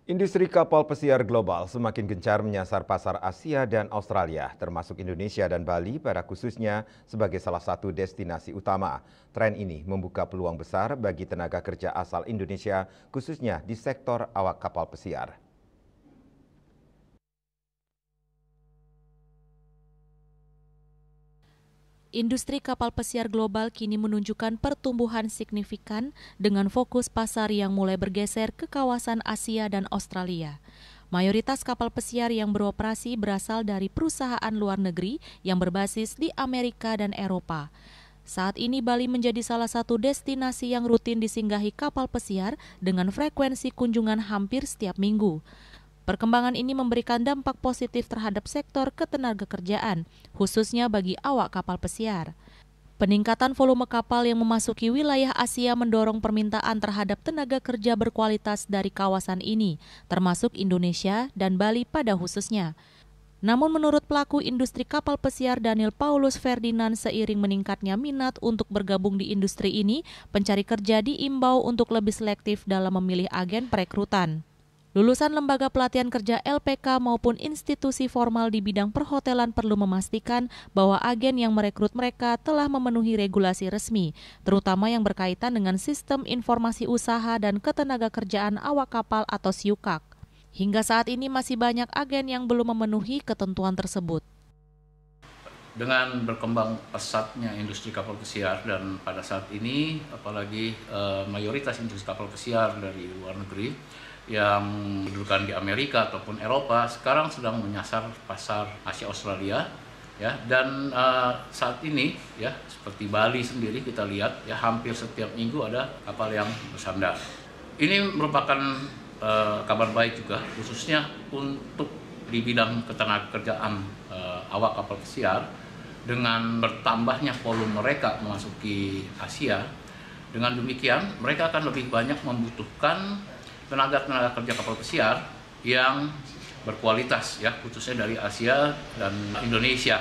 Industri kapal pesiar global semakin gencar menyasar pasar Asia dan Australia, termasuk Indonesia dan Bali pada khususnya sebagai salah satu destinasi utama. Tren ini membuka peluang besar bagi tenaga kerja asal Indonesia, khususnya di sektor awak kapal pesiar. Industri kapal pesiar global kini menunjukkan pertumbuhan signifikan dengan fokus pasar yang mulai bergeser ke kawasan Asia dan Australia. Mayoritas kapal pesiar yang beroperasi berasal dari perusahaan luar negeri yang berbasis di Amerika dan Eropa. Saat ini Bali menjadi salah satu destinasi yang rutin disinggahi kapal pesiar dengan frekuensi kunjungan hampir setiap minggu. Perkembangan ini memberikan dampak positif terhadap sektor ketenagakerjaan, khususnya bagi awak kapal pesiar. Peningkatan volume kapal yang memasuki wilayah Asia mendorong permintaan terhadap tenaga kerja berkualitas dari kawasan ini, termasuk Indonesia dan Bali pada khususnya. Namun menurut pelaku industri kapal pesiar Daniel Paulus Ferdinand, seiring meningkatnya minat untuk bergabung di industri ini, pencari kerja diimbau untuk lebih selektif dalam memilih agen perekrutan. Lulusan lembaga pelatihan kerja LPK maupun institusi formal di bidang perhotelan perlu memastikan bahwa agen yang merekrut mereka telah memenuhi regulasi resmi, terutama yang berkaitan dengan sistem informasi usaha dan ketenagakerjaan awak kapal atau SIUKAK. Hingga saat ini masih banyak agen yang belum memenuhi ketentuan tersebut. Dengan berkembang pesatnya industri kapal pesiar dan pada saat ini apalagi mayoritas industri kapal pesiar dari luar negeri yang kedudukan di Amerika ataupun Eropa sekarang sedang menyasar pasar Asia Australia ya, dan saat ini ya seperti Bali sendiri kita lihat ya hampir setiap minggu ada kapal yang bersandar. Ini merupakan kabar baik juga khususnya untuk di bidang ketenagakerjaan awak kapal pesiar. Dengan bertambahnya volume mereka memasuki Asia, dengan demikian mereka akan lebih banyak membutuhkan tenaga kerja kapal pesiar yang berkualitas ya, khususnya dari Asia dan Indonesia.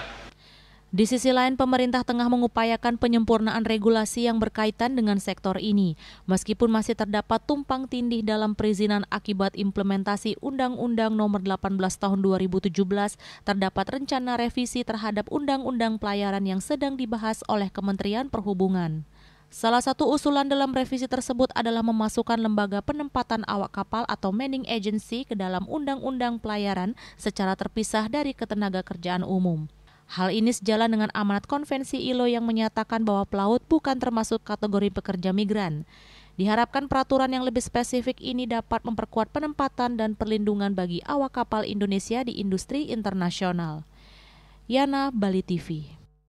Di sisi lain, pemerintah tengah mengupayakan penyempurnaan regulasi yang berkaitan dengan sektor ini. Meskipun masih terdapat tumpang tindih dalam perizinan akibat implementasi Undang-Undang Nomor 18 Tahun 2017, terdapat rencana revisi terhadap Undang-Undang Pelayaran yang sedang dibahas oleh Kementerian Perhubungan. Salah satu usulan dalam revisi tersebut adalah memasukkan lembaga penempatan awak kapal atau manning agency ke dalam Undang-Undang Pelayaran secara terpisah dari ketenagakerjaan umum. Hal ini sejalan dengan amanat konvensi ILO yang menyatakan bahwa pelaut bukan termasuk kategori pekerja migran. Diharapkan peraturan yang lebih spesifik ini dapat memperkuat penempatan dan perlindungan bagi awak kapal Indonesia di industri internasional. Yana, Bali TV.